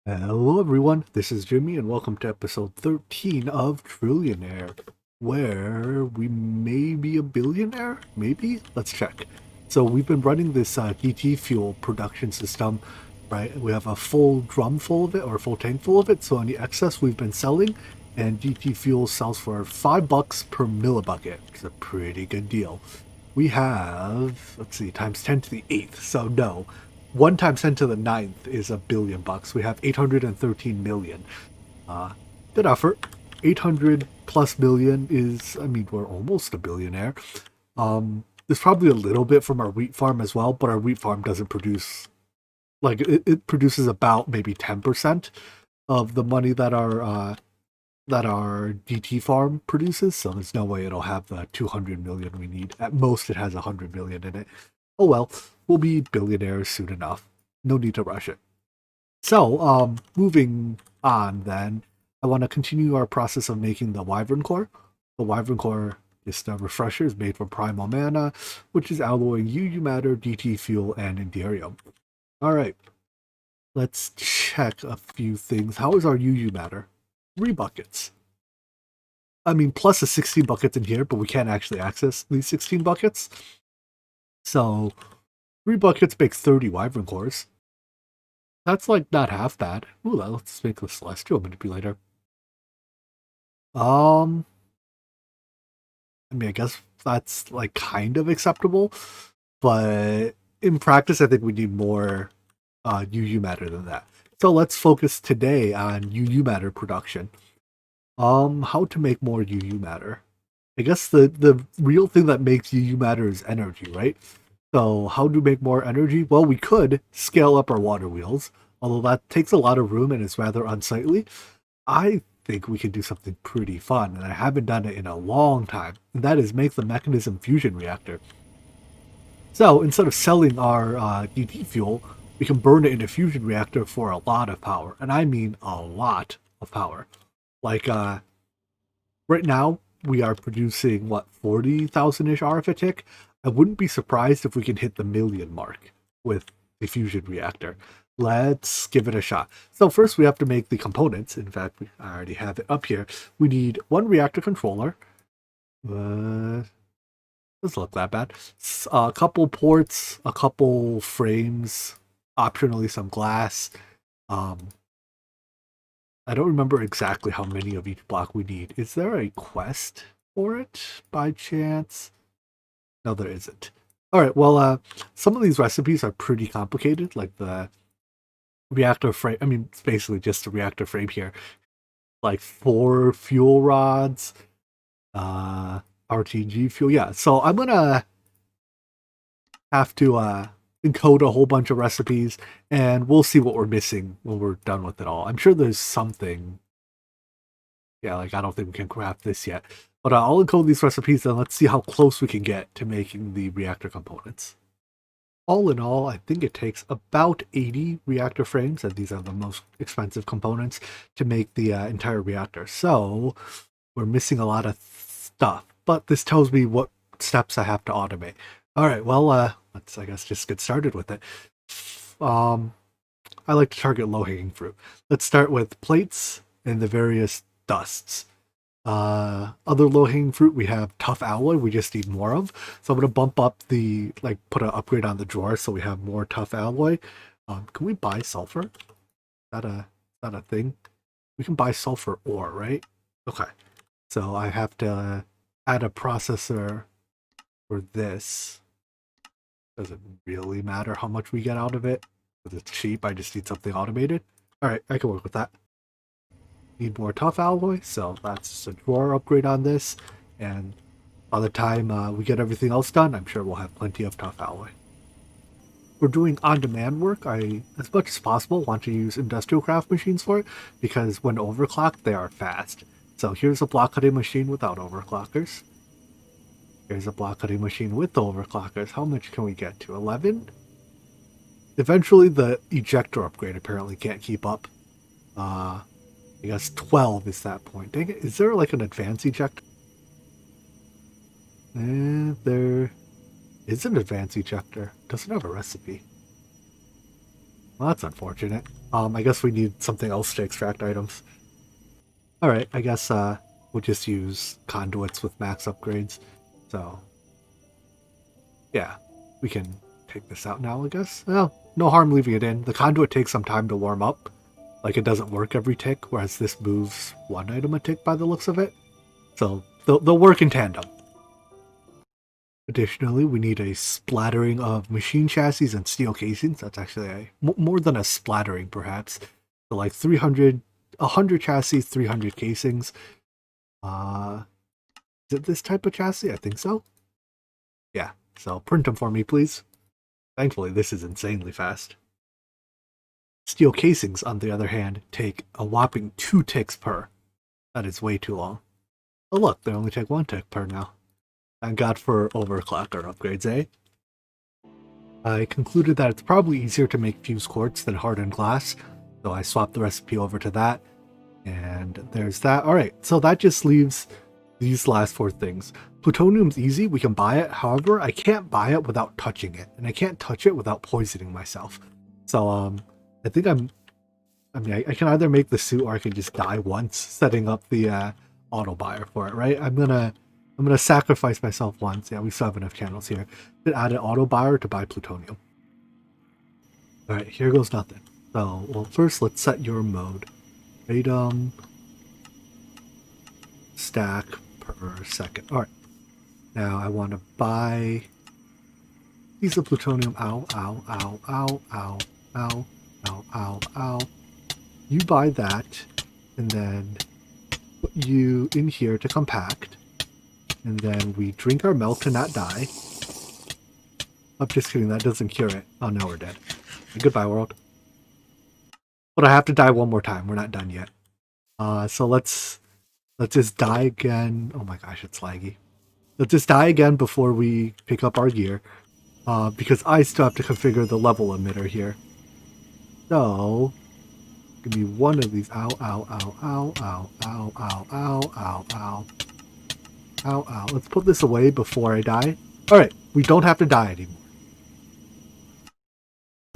Hello everyone, this is Jimmy and welcome to episode 13 of Trillionaire, where we may be a billionaire? Maybe? Let's check. So we've been running this DT fuel production system, right? We have a full drum full of it, or a full tank full of it, so any excess we've been selling, and DT fuel sells for $5 per millibucket. It's a pretty good deal. We have, let's see, times 10 to the 8th, so no. 1 times 10 to the ninth is $1 billion. We have 813 million. Good effort. 800 plus million is, I mean, we're almost a billionaire. There's probably a little bit from our wheat farm as well, but our wheat farm doesn't produce, like, it produces about maybe 10% of the money that our DT farm produces, so there's no way it'll have the 200 million we need. At most, it has 100 million in it. Oh well, we'll be billionaires soon enough. No need to rush it. So, moving on then, I want to continue our process of making the Wyvern Core. The Wyvern Core, just a refresher, is made from Primal Mana, which is alloying UU Matter, DT Fuel, and Enderium. Alright, let's check a few things. How is our UU Matter? 3 buckets. I mean, plus the 16 buckets in here, but we can't actually access these 16 buckets. So, 3 buckets make 30 Wyvern Cores. That's like not half bad. Ooh, let's make a Celestial Manipulator. I mean, I guess that's like kind of acceptable, but in practice, I think we need more UU matter than that. So let's focus today on UU matter production. How to make more UU matter? I guess the real thing that makes UU matter is energy, right? So how do we make more energy? Well, we could scale up our water wheels, although that takes a lot of room and is rather unsightly. I think we can do something pretty fun, and I haven't done it in a long time, and that is make the mechanism fusion reactor. So instead of selling our DT fuel, we can burn it in a fusion reactor for a lot of power, and I mean a lot of power. Like right now, we are producing what 40,000-ish RF a tick. I wouldn't be surprised if we can hit the million mark with the fusion reactor. Let's give it a shot. So first we have to make the components. In fact, I already have it up here. We need 1 reactor controller. Doesn't look that bad. A couple ports, a couple frames, optionally some glass. I don't remember exactly how many of each block we need. Is there a quest for it by chance? No, there isn't. All right, well, some of these recipes are pretty complicated, like the reactor frame. I mean, it's basically just a reactor frame here. Like 4 fuel rods, RTG fuel. Yeah, so I'm gonna have to encode a whole bunch of recipes, and we'll see what we're missing when we're done with it all. I'm sure there's something. Yeah, like I don't think we can craft this yet. But I'll encode these recipes and let's see how close we can get to making the reactor components. All in all, I think it takes about 80 reactor frames, and these are the most expensive components, to make the entire reactor. So we're missing a lot of stuff, but this tells me what steps I have to automate. All right, well, let's, I guess, just get started with it. I like to target low-hanging fruit. Let's start with plates and the various dusts. Other low-hanging fruit, we have tough alloy, we just need more of. So I'm going to bump up the, like, put an upgrade on the drawer so we have more tough alloy. Can we buy sulfur? Is that a thing? We can buy sulfur ore, right? Okay. So I have to add a processor for this. Doesn't really matter how much we get out of it, because it's cheap. I just need something automated. All right, I can work with that. Need more tough alloy, so that's a drawer upgrade on this. And by the time we get everything else done, I'm sure we'll have plenty of tough alloy. We're doing on-demand work. I, as much as possible, want to use industrial craft machines for it, because when overclocked, they are fast. So here's a block cutting machine without overclockers. Here's a block cutting machine with overclockers. How much can we get to? 11? Eventually, the ejector upgrade apparently can't keep up. I guess 12 is that point. Dang it, is there like an advanced ejector? There is an advanced ejector. Doesn't have a recipe. Well, that's unfortunate. I guess we need something else to extract items. Alright, I guess we'll just use conduits with max upgrades. So, yeah, we can take this out now, I guess. Well, no harm leaving it in. The conduit takes some time to warm up. Like, it doesn't work every tick, whereas this moves one item a tick by the looks of it. So, they'll work in tandem. Additionally, we need a splattering of machine chassis and steel casings. That's actually more than a splattering, perhaps. So like 100 chassis, 300 casings. Is it this type of chassis? I think so. Yeah, so print them for me, please. Thankfully, this is insanely fast. Steel casings, on the other hand, take a whopping 2 ticks per. That is way too long. Oh look, they only take 1 tick per now. Thank God for overclocker upgrades, eh? I concluded that it's probably easier to make fused quartz than hardened glass, so I swapped the recipe over to that, and there's that. Alright, so that just leaves these last 4 things. Plutonium's easy, we can buy it, however, I can't buy it without touching it, and I can't touch it without poisoning myself. So, I think I can either make the suit or I can just die once setting up the auto buyer for it, right? I'm gonna sacrifice myself once. Yeah, we still have enough channels here. Then add an auto buyer to buy plutonium. Alright, here goes nothing. So, well, first let's set your mode. Item stack per second. Alright. Now I want to buy piece of plutonium. Ow, ow, ow, ow, ow, ow, ow, ow, ow. You buy that, and then put you in here to compact. And then we drink our milk to not die. I'm just kidding, that doesn't cure it. Oh no, we're dead. Goodbye, world. But I have to die one more time. We're not done yet. So let's just die again. Oh my gosh, it's laggy. Let's just die again before we pick up our gear. Because I still have to configure the level emitter here. So, give me one of these. Ow, ow, ow, ow, ow, ow, ow, ow, ow, ow. Ow, ow. Let's put this away before I die. Alright, we don't have to die anymore.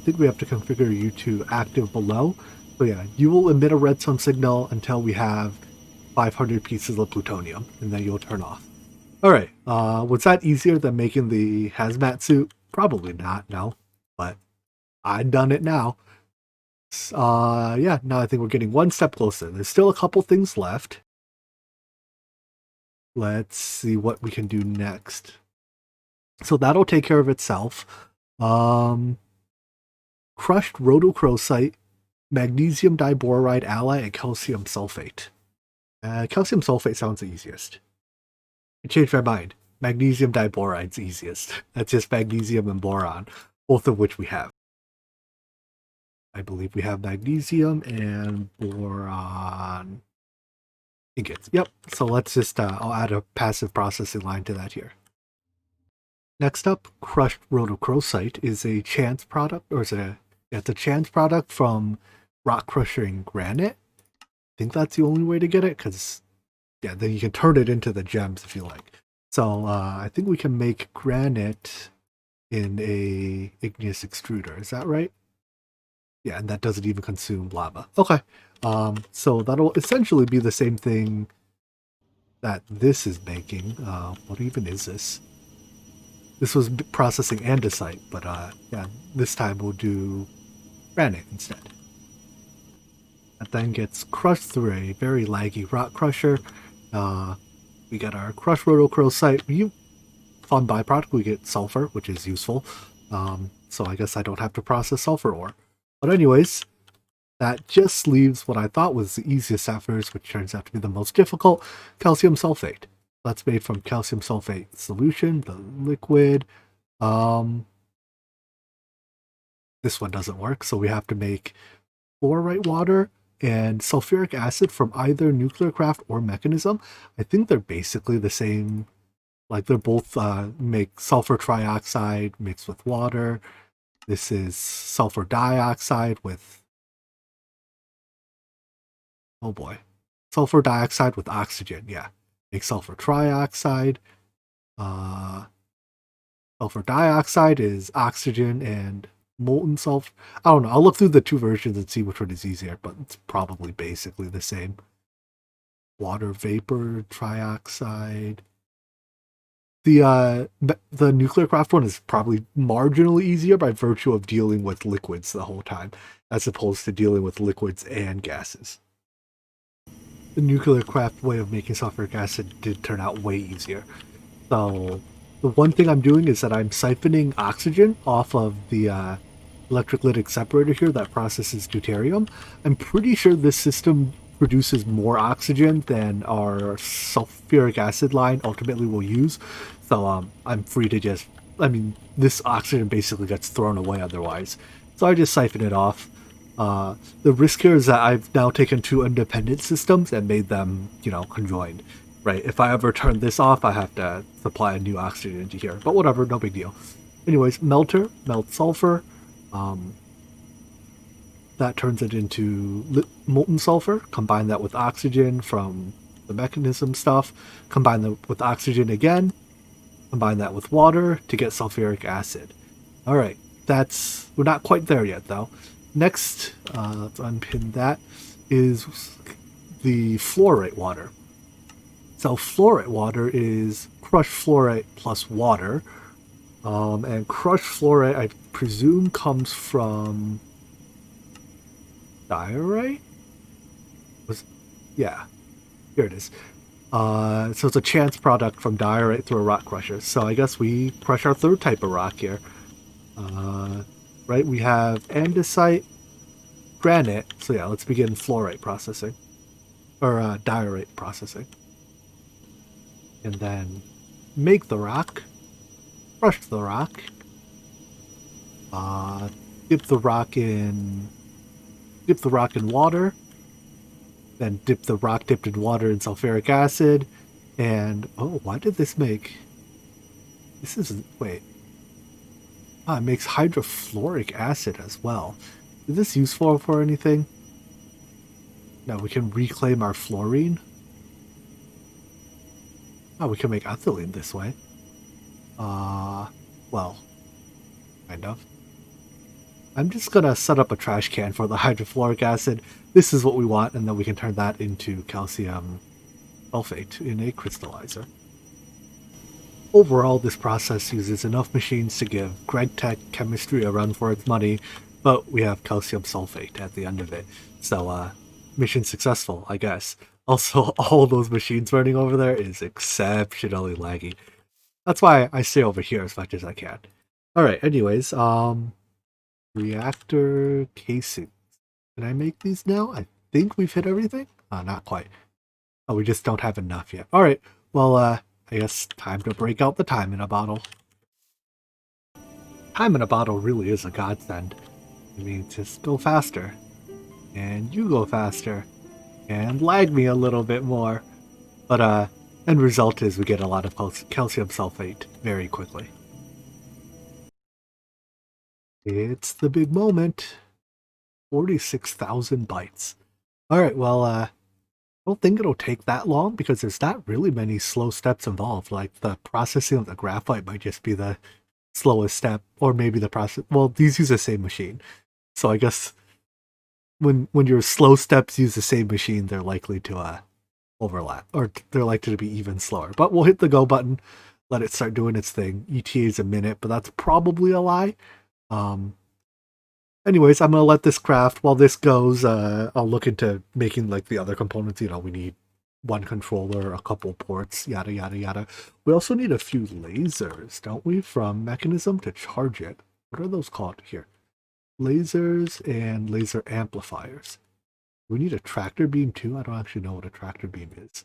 I think we have to configure you to active below. So yeah, you will emit a redstone signal until we have 500 pieces of plutonium, and then you'll turn off. Alright, was that easier than making the hazmat suit? Probably not, no. But I've done it now. Yeah, now I think we're getting one step closer. There's still a couple things left. Let's see what we can do next. So that'll take care of itself. Crushed rhodochrosite, magnesium diboride alloy, and calcium sulfate. Calcium sulfate sounds the easiest. I changed my mind. Magnesium diboride's easiest. That's just magnesium and boron, both of which we have. I believe we have magnesium and boron ingots. Yep. So let's just, I'll add a passive processing line to that here. Next up, crushed rhodochrosite is a chance product, or is it a, yeah, it's a chance product from rock crushing granite. I think that's the only way to get it, because, yeah, then you can turn it into the gems if you like. So I think we can make granite in a igneous extruder. Is that right? Yeah, and that doesn't even consume lava. Okay. So that'll essentially be the same thing that this is making. What even is this? This was processing andesite, but yeah, this time we'll do granite instead. That then gets crushed through a very laggy rock crusher. We get our crushed rhodochrosite. Fun byproduct, we get sulfur, which is useful. So I guess I don't have to process sulfur ore. But anyways, that just leaves what I thought was the easiest at first, which turns out to be the most difficult, calcium sulfate. That's made from calcium sulfate solution, the liquid. This one doesn't work, so we have to make fluorite water and sulfuric acid from either nuclear craft or mechanism. I think they're basically the same. Like, they're both make sulfur trioxide mixed with water. This is sulfur dioxide with, oh boy, sulfur dioxide with oxygen. Yeah, make sulfur trioxide. Sulfur dioxide is oxygen and molten sulfur. I don't know. I'll look through the two versions and see which one is easier, but it's probably basically the same. Water vapor trioxide. The nuclear craft one is probably marginally easier by virtue of dealing with liquids the whole time, as opposed to dealing with liquids and gases. The nuclear craft way of making sulfuric acid did turn out way easier. So the one thing I'm doing is that I'm siphoning oxygen off of the electrolytic separator here that processes deuterium. I'm pretty sure this system produces more oxygen than our sulfuric acid line ultimately will use. So I'm free to just, this oxygen basically gets thrown away otherwise. So I just siphon it off. The risk here is that I've now taken two independent systems and made them, conjoined. Right, if I ever turn this off, I have to supply a new oxygen into here. But whatever, no big deal. Anyways, melter, melt sulfur. That turns it into molten sulfur. Combine that with oxygen from the mechanism stuff. Combine that with oxygen again. Combine that with water to get sulfuric acid. Alright, we're not quite there yet though. Next, let's unpin that, is the fluorite water. So fluorite water is crushed fluorite plus water. And crushed fluorite, I presume, comes from diorite? Yeah, here it is. So it's a chance product from diorite through a rock crusher. So I guess we crush our third type of rock here. Right, we have andesite, granite. So yeah, let's begin fluorite processing. Or diorite processing. And then make the rock, crush the rock, dip the rock in water, then dip the rock dipped in water in sulfuric acid, and why did this make? This isn't wait. It makes hydrofluoric acid as well. Is this useful for anything? No, we can reclaim our fluorine. Oh, we can make ethylene this way. Well, kind of. I'm just gonna set up a trash can for the hydrofluoric acid. This is what we want, and then we can turn that into calcium sulfate in a crystallizer. Overall, this process uses enough machines to give GregTech Chemistry a run for its money, but we have calcium sulfate at the end of it. So, mission successful, I guess. Also, all those machines running over there is exceptionally laggy. That's why I stay over here as much as I can. Alright, anyways, Reactor Casings. Can I make these now? I think we've hit everything? Not quite. Oh, we just don't have enough yet. Alright, well, I guess time to break out the time in a bottle. Time in a bottle really is a godsend. It means just go faster. And you go faster. And lag me a little bit more. But, end result is we get a lot of calcium sulfate very quickly. It's the big moment. 46,000 bytes. Alright, well, I don't think it'll take that long because there's not really many slow steps involved. Like, the processing of the graphite might just be the slowest step, or maybe the process. Well, these use the same machine. So I guess when your slow steps use the same machine, they're likely to overlap, or they're likely to be even slower. But we'll hit the go button, let it start doing its thing. ETA is a minute, but that's probably a lie. Anyways, I'm gonna let this craft. While this goes, I'll look into making like the other components. You know, we need one controller, a couple ports, yada yada yada. We also need a few lasers, don't we, from mechanism to charge it. What are those called here? Lasers and laser amplifiers. We need a tractor beam too. I don't actually know what a tractor beam is.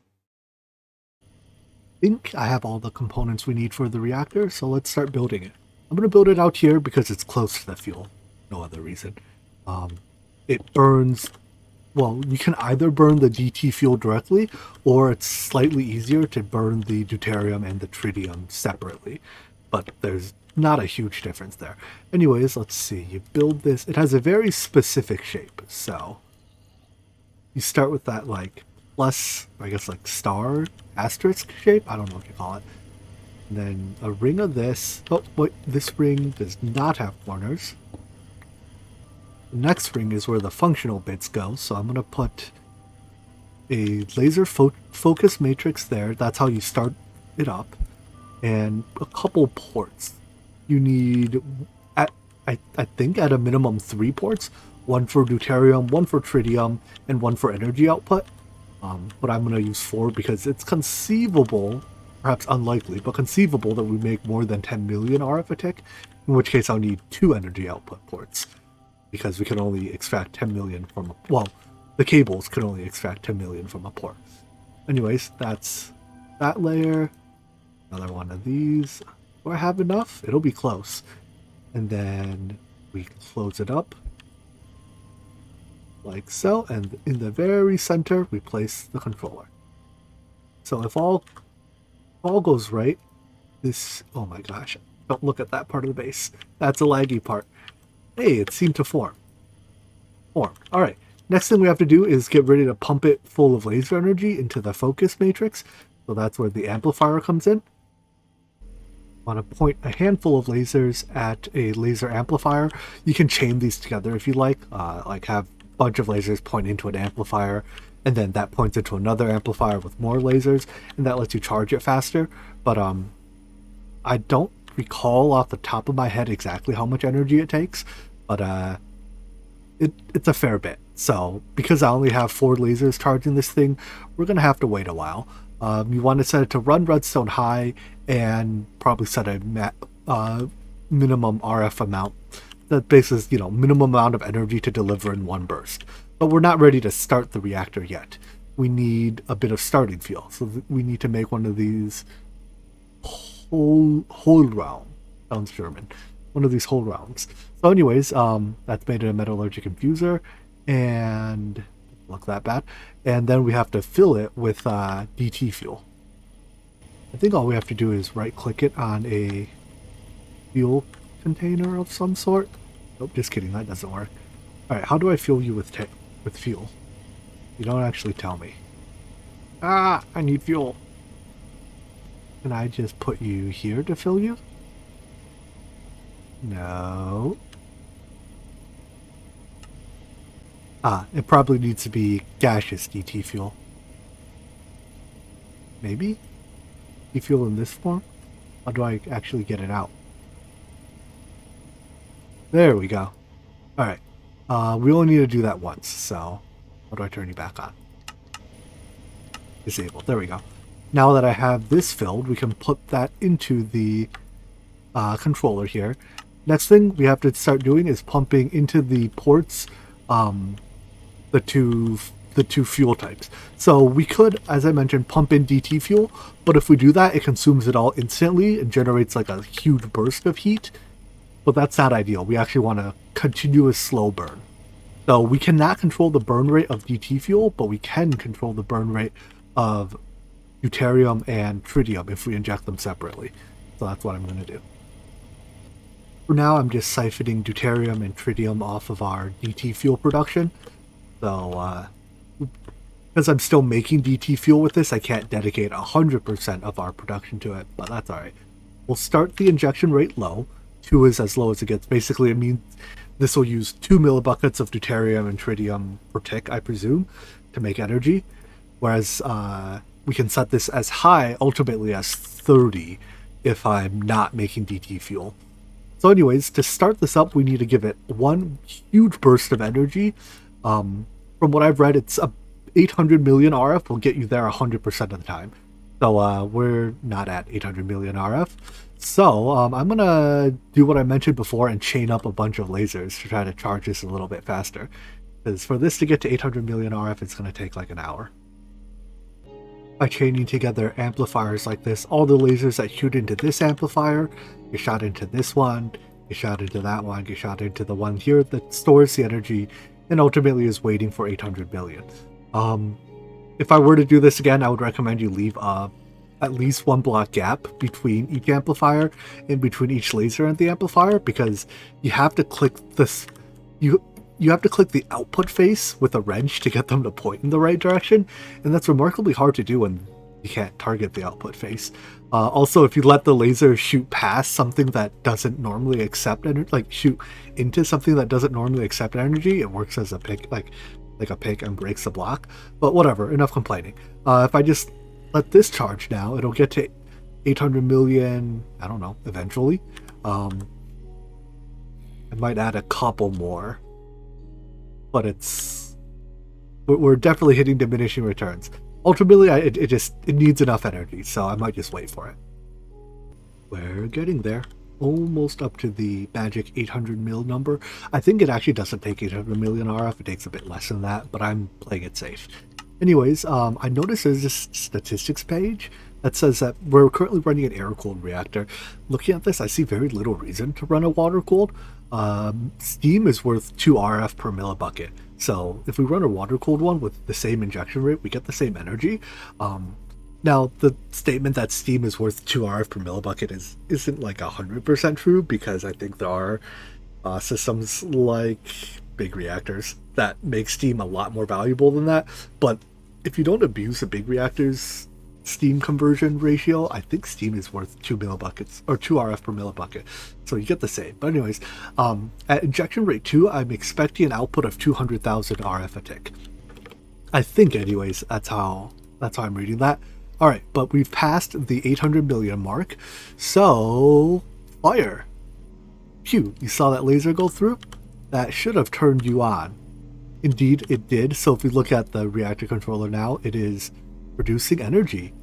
I think I have all the components we need for the reactor, so let's start building it. I'm going to build it out here because it's close to the fuel. No other reason. It burns... Well, you can either burn the DT fuel directly, or it's slightly easier to burn the deuterium and the tritium separately. But there's not a huge difference there. Anyways, let's see. You build this. It has a very specific shape. So you start with that like plus, I guess like star asterisk shape. I don't know what you call it. And then a ring of this. Oh, wait, this ring does not have corners. The next ring is where the functional bits go, so I'm going to put a laser focus matrix there. That's how you start it up. And a couple ports. You need, I think, at a minimum 3 ports. One for deuterium, one for tritium, and one for energy output. But I'm going to use 4 because it's conceivable, perhaps unlikely, but conceivable that we make more than 10 million RF a tick, in which case I'll need 2 energy output ports, because we can only extract 10 million from, well, the cables can only extract 10 million from a port. Anyways, that's that layer. Another one of these. Do I have enough? It'll be close. And then we close it up like so, and in the very center we place the controller. So if all goes right, this, oh my gosh, don't look at that part of the base. That's a laggy part. Hey, it seemed to form. Alright, next thing we have to do is get ready to pump it full of laser energy into the focus matrix. So that's where the amplifier comes in. I want to point a handful of lasers at a laser amplifier. You can chain these together if you like have a bunch of lasers point into an amplifier, and then that points into another amplifier with more lasers, and that lets you charge it faster. But I don't recall off the top of my head exactly how much energy it takes, but it's a fair bit. So because I only have 4 lasers charging this thing, we're going to have to wait a while. You want to set it to run redstone high and probably set a minimum RF amount. That basically, minimum amount of energy to deliver in one burst. But we're not ready to start the reactor yet. We need a bit of starting fuel. So we need to make one of these Hohlraum. Sounds German. One of these Hohlraums. So anyways, that's made in a metallurgic infuser. And look that bad. And then we have to fill it with DT fuel. I think all we have to do is right click it on a fuel container of some sort. Nope, just kidding, that doesn't work. Alright, how do I fill you with fuel? You don't actually tell me. I need fuel. Can I just put you here to fill you? No. It probably needs to be gaseous DT fuel. Maybe? DT fuel in this form? How do I actually get it out? There we go. Alright. We only need to do that once, so how do I turn you back on? Disabled. There we go. Now that I have this filled, we can put that into the controller here. Next thing we have to start doing is pumping into the ports the two fuel types. So we could, as I mentioned, pump in DT fuel, but if we do that, it consumes it all instantly and generates like a huge burst of heat. But that's not ideal. We actually want a continuous slow burn. So we cannot control the burn rate of DT fuel, but we can control the burn rate of deuterium and tritium if we inject them separately. So that's what I'm going to do. For now, I'm just siphoning deuterium and tritium off of our DT fuel production. So, because I'm still making DT fuel with this, I can't dedicate 100% of our production to it, but that's alright. We'll start the injection rate low. 2 is as low as it gets. Basically, it means this will use 2 millibuckets of deuterium and tritium per tick, I presume, to make energy. Whereas we can set this as high, ultimately as 30, if I'm not making DT fuel. So anyways, to start this up, we need to give it one huge burst of energy. From what I've read, it's 800 million RF will get you there 100% of the time. So we're not at 800 million RF. So I'm going to do what I mentioned before and chain up a bunch of lasers to try to charge this a little bit faster. Because for this to get to 800 million RF, it's going to take like an hour. By chaining together amplifiers like this, all the lasers that shoot into this amplifier get shot into this one, get shot into that one, get shot into the one here that stores the energy and ultimately is waiting for 800 million. If I were to do this again, I would recommend you leave at least 1 block gap between each amplifier and between each laser and the amplifier, because you have to click this. You have to click the output face with a wrench to get them to point in the right direction, and that's remarkably hard to do when you can't target the output face. Also, if you let the laser shoot past something that doesn't normally accept energy, like shoot into something that doesn't normally accept energy, it works as a pick, like a pick, and breaks the block. But whatever, enough complaining. If I just let this charge now, it'll get to 800 million, I don't know, eventually. I might add a couple more, but we're definitely hitting diminishing returns. Ultimately, it needs enough energy, so I might just wait for it. We're getting there. Almost up to the magic 800 mil number. I think it actually doesn't take 800 million RF, it takes a bit less than that, but I'm playing it safe. Anyways, I noticed there's this statistics page that says that we're currently running an air-cooled reactor. Looking at this, I see very little reason to run a water-cooled. Steam is worth 2 RF per millibucket. So if we run a water-cooled one with the same injection rate, we get the same energy. Now, the statement that steam is worth 2 RF per millibucket isn't like 100% true, because I think there are systems like big reactors that make steam a lot more valuable than that. But if you don't abuse the big reactors steam conversion ratio, I think steam is worth 2 millibuckets or 2 RF per millibucket, so you get the same. But anyways, at injection rate 2, I'm expecting an output of 200,000 RF a tick. I think, anyways, that's how I'm reading that. All right, but we've passed the 800 million mark, so fire. Phew, you saw that laser go through? That should have turned you on. Indeed, it did. So if we look at the reactor controller now, it is producing energy.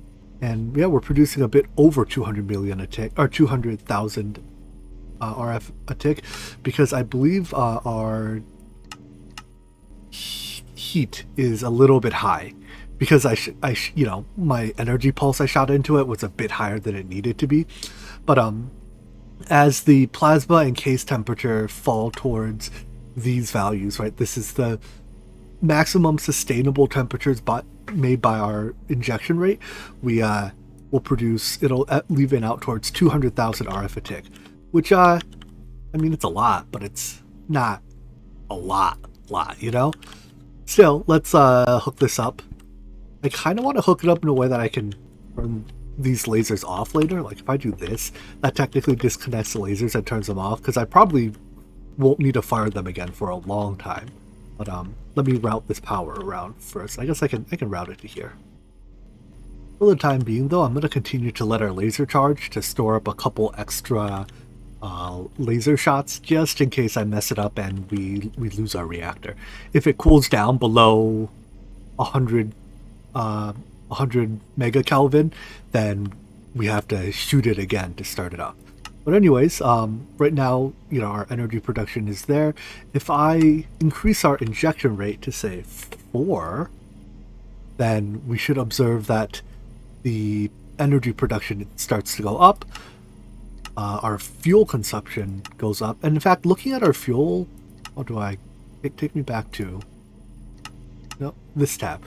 And yeah, we're producing a bit over 200 million a tick, or 200,000 RF a tick, because I believe our heat is a little bit high. Because you know, my energy pulse I shot into it was a bit higher than it needed to be. But as the plasma and case temperature fall towards these values, right? This is the maximum sustainable temperatures made by our injection rate. We will produce, it'll even out towards 200,000 RF a tick, which I mean, it's a lot, but it's not a lot, you know? Still, let's hook this up. I kind of want to hook it up in a way that I can turn these lasers off later. Like if I do this, that technically disconnects the lasers and turns them off, because I probably won't need to fire them again for a long time. But let me route this power around first. I guess I can route it to here. For the time being, though, I'm going to continue to let our laser charge to store up a couple extra laser shots, just in case I mess it up and we lose our reactor. If it cools down below 100 megakelvin, then we have to shoot it again to start it up. But anyways, right now, you know, our energy production is there. If I increase our injection rate to say 4, then we should observe that the energy production starts to go up. Our fuel consumption goes up. And in fact, looking at our fuel, what do I take me back to? No, this tab.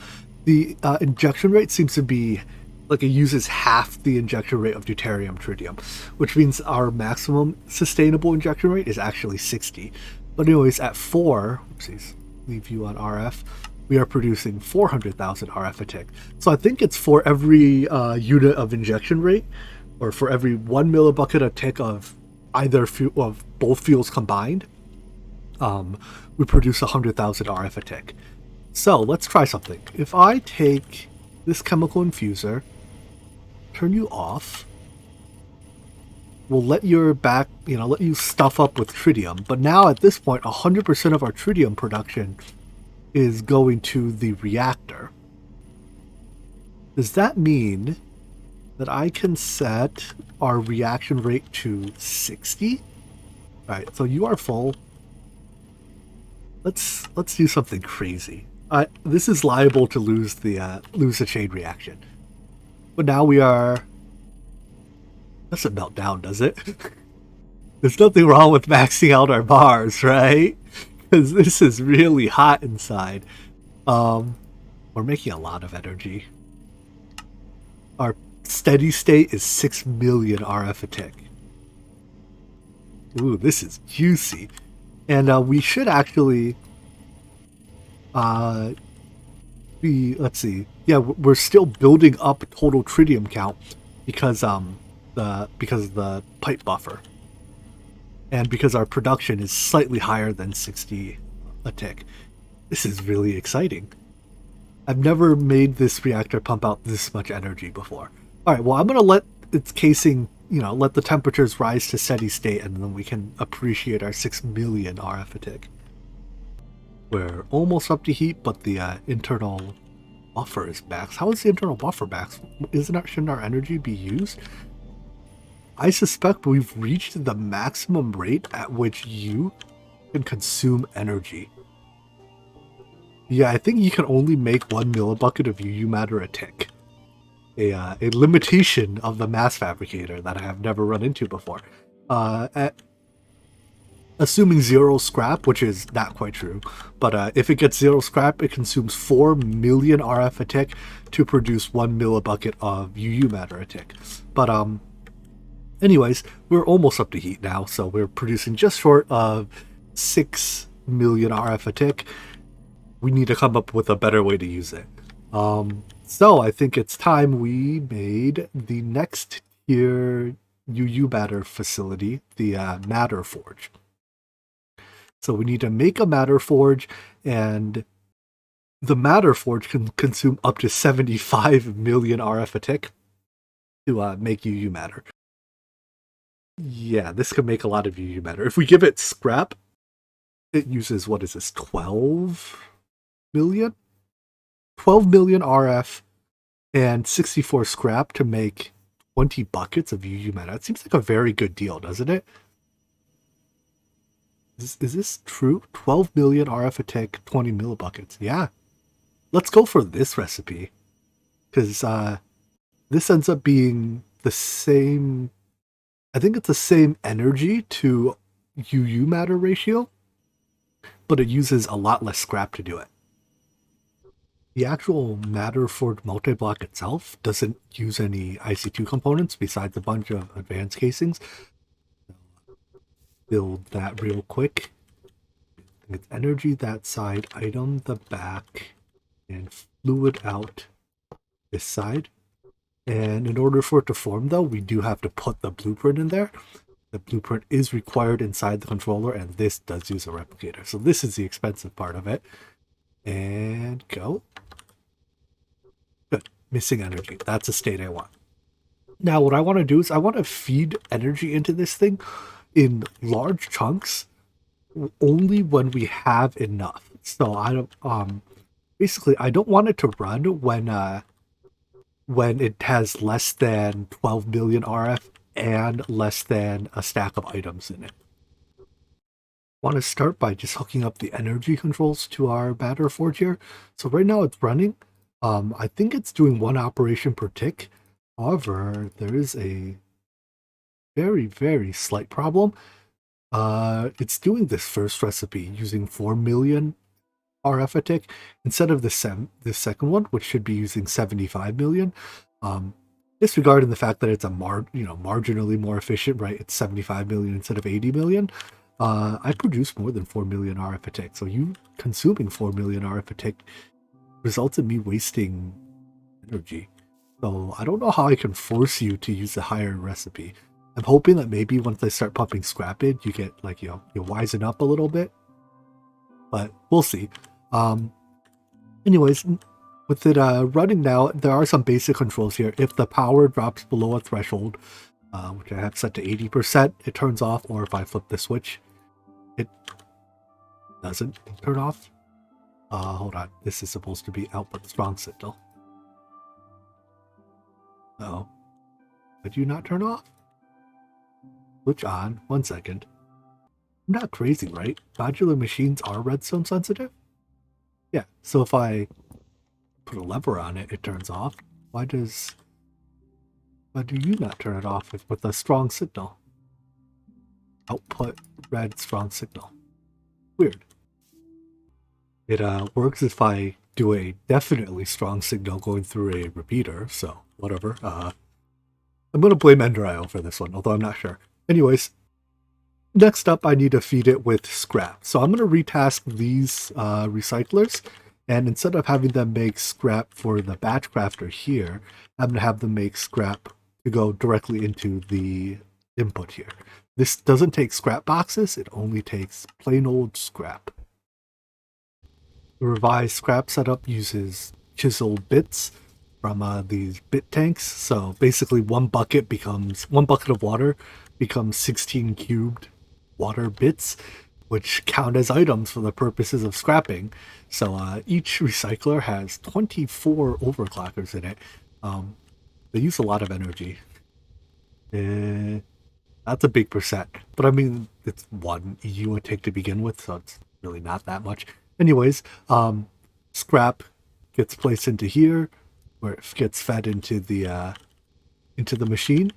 The injection rate seems to be like it uses half the injection rate of deuterium tritium, which means our maximum sustainable injection rate is actually 60. But anyways, at 4, oopsies, leave you on RF, we are producing 400,000 RF a tick. So I think it's for every unit of injection rate, or for every 1 millibucket a tick of either of both fuels combined, we produce 100,000 RF a tick. So let's try something. If I take this chemical infuser, turn you off, we'll let your let you stuff up with tritium. But now at this point, 100% of our tritium production is going to the reactor. Does that mean that I can set our reaction rate to 60? All right, so you are full. Let's do something crazy. This is liable to lose the chain reaction. But now we are... Doesn't melt down, does it? There's nothing wrong with maxing out our bars, right? Because this is really hot inside. We're making a lot of energy. Our steady state is 6 million RF a tick. Ooh, this is juicy. And we should actually... let's see. Yeah, we're still building up total tritium count. because of the pipe buffer, and because our production is slightly higher than 60 a tick. This is really exciting. I've never made this reactor pump out this much energy before. All right, well, I'm gonna let its casing, let the temperatures rise to steady state, and then we can appreciate our 6 million RF a tick. We're almost up to heat, but the internal buffer is max. How is the internal buffer max? Shouldn't our energy be used? I suspect we've reached the maximum rate at which you can consume energy. Yeah, I think you can only make 1 millibucket of UU matter a tick. A limitation of the mass fabricator that I have never run into before. Assuming 0 scrap, which is not quite true, but if it gets 0 scrap, it consumes 4 million RF a tick to produce 1 millibucket of UU matter a tick. But anyways, we're almost up to heat now, so we're producing just short of 6 million RF a tick. We need to come up with a better way to use it. So I think it's time we made the next tier UU matter facility, the Matter Forge. So we need to make a Matter Forge, and the Matter Forge can consume up to 75 million RF a tick to make UU matter. Yeah, this could make a lot of UU matter. If we give it scrap, it uses, what is this, 12 million? 12 million RF and 64 scrap to make 20 buckets of UU matter. It seems like a very good deal, doesn't it? Is this true? 12 million RF a tick, 20 millibuckets. Yeah. Let's go for this recipe. Because this ends up being the same... I think it's the same energy to UU matter ratio, but it uses a lot less scrap to do it. The actual Matter Forge multi-block itself doesn't use any IC2 components besides a bunch of advanced casings. Build that real quick. It's energy that side, item the back, and fluid out this side. And in order for it to form, though, we do have to put the blueprint in there. The blueprint is required inside the controller, and this does use a replicator. So this is the expensive part of it. And go. Good. Missing energy. That's a state I want. Now, what I want to do is I want to feed energy into this thing in large chunks only when we have enough. So I don't, basically, I don't want it to run when it has less than 12 million RF and less than a stack of items in it. I want to start by just hooking up the energy controls to our Matter Forge here. So right now it's running. I think it's doing 1 operation per tick. However, there is a very, very slight problem. It's doing this first recipe using 4 million RF a tick instead of the second one, which should be using 75 million. Disregarding the fact that it's a marginally more efficient, right? It's 75 million instead of 80 million. I produce more than 4 million RF a tick, so you consuming 4 million RF a tick results in me wasting energy. So I don't know how I can force you to use a higher recipe. I'm hoping that maybe once I start pumping scrap in, you get like, you wisen up a little bit. But we'll see. Anyways, with it running now, there are some basic controls here. If the power drops below a threshold, which I have set to 80%, it turns off, or if I flip the switch, it doesn't turn off. Hold on. This is supposed to be output strong signal. Oh. Did you not turn off? Switch on. 1 second. I'm not crazy, right? Modular machines are redstone sensitive? Yeah, so if I put a lever on it, it turns off. Why do you not turn it off with a strong signal? Output red strong signal. Weird. It works if I do a definitely strong signal going through a repeater, so whatever. I'm going to blame EnderIO for this one, although I'm not sure. Anyways, next up I need to feed it with scrap. So I'm going to retask these recyclers, and instead of having them make scrap for the batch crafter here, I'm going to have them make scrap to go directly into the input here. This doesn't take scrap boxes, it only takes plain old scrap. The revised scrap setup uses chiseled bits from these bit tanks. So basically one bucket of water becomes 16 cubed water bits, which count as items for the purposes of scrapping. So each recycler has 24 overclockers in it. They use a lot of energy. That's a big percent. But I mean, it's one EU would take to begin with, so it's really not that much. Anyways, scrap gets placed into here, where it gets fed into the machine.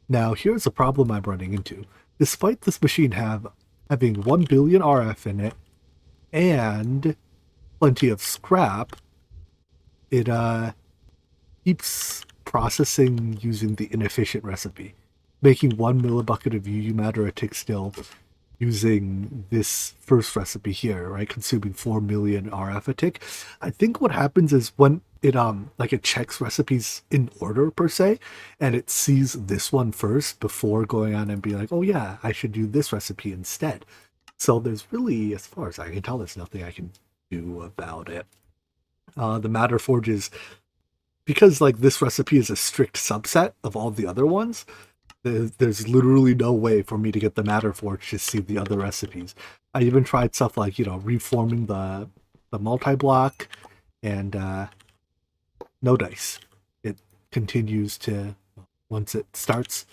Now, here's a problem I'm running into. Despite this machine having 1 billion RF in it and plenty of scrap, it keeps processing using the inefficient recipe, making 1 millibucket of UU matter a tick still using this first recipe here, right? Consuming 4 million RF a tick. I think what happens is when it it checks recipes in order per se, and it sees this one first before going on and be like, oh yeah, I should do this recipe instead. So there's really, as far as I can tell, there's nothing I can do about it. The matter forge is, because like this recipe is a strict subset of all the other ones, there's literally no way for me to get the matter forge to see the other recipes. I even tried stuff like, reforming the multi-block, and no dice. It continues to, once it starts,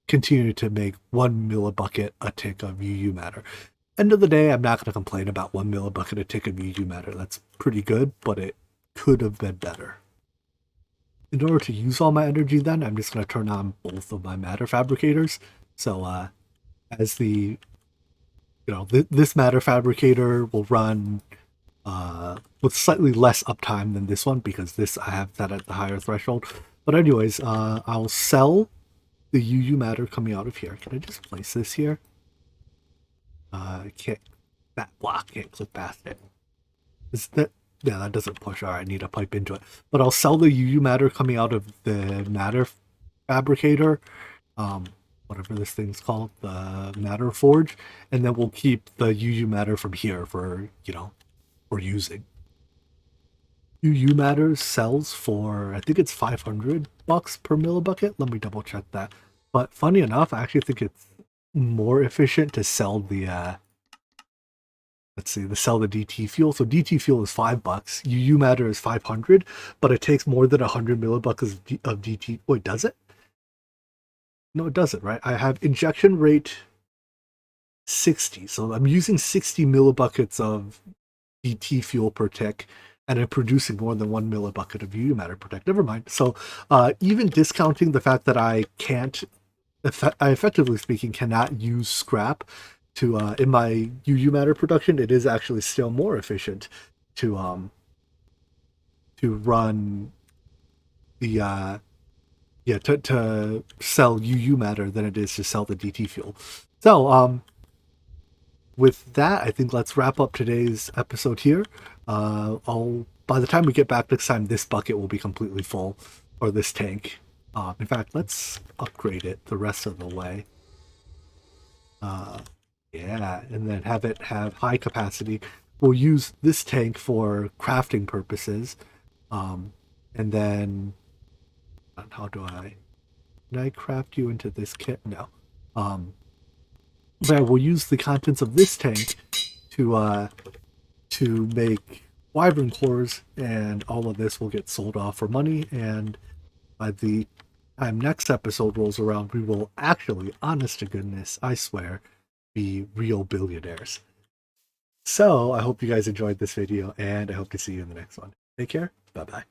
continue to make 1 millibucket a tick of UU matter. End of the day, I'm not going to complain about 1 millibucket a tick of UU matter. That's pretty good, but it could have been better. In order to use all my energy then, I'm just going to turn on both of my matter fabricators. So as the, this matter fabricator will run with slightly less uptime than this one, because this I have that at the higher threshold. But anyways, I'll sell the UU matter coming out of here. Can I just place this here? I can't, that block can't click past it. Is that, yeah, that doesn't push. All right, I need a pipe into it. But I'll sell the UU matter coming out of the matter fabricator, whatever this thing's called, the matter forge, and then we'll keep the UU matter from here for, for using. UU matter sells for, I think it's $500 per millibucket. Let me double check that. But funny enough, I actually think it's more efficient to sell the sell the DT fuel. So DT fuel is $5. UU matter is 500, but it takes more than 100 millibuckets of DT. Wait, does it? No, it doesn't, right? I have injection rate 60, so I'm using 60 millibuckets of DT fuel per tick, and I'm producing more than 1 millibucket of UU matter per tick. Never mind. So even discounting the fact that I can't, I effectively speaking, cannot use scrap to in my UU matter production, it is actually still more efficient to run the to sell UU matter than it is to sell the DT fuel. So with that, I think let's wrap up today's episode here. By the time we get back next time, this bucket will be completely full, or this tank. In fact, let's upgrade it the rest of the way. Yeah, and then have it have high capacity. We'll use this tank for crafting purposes. And then, how do I, can I craft you into this kit? No. But we'll use the contents of this tank to make wyvern cores, and all of this will get sold off for money. And by the time next episode rolls around, we will actually, honest to goodness, I swear, be real billionaires. So I hope you guys enjoyed this video, and I hope to see you in the next one. Take care. Bye-bye.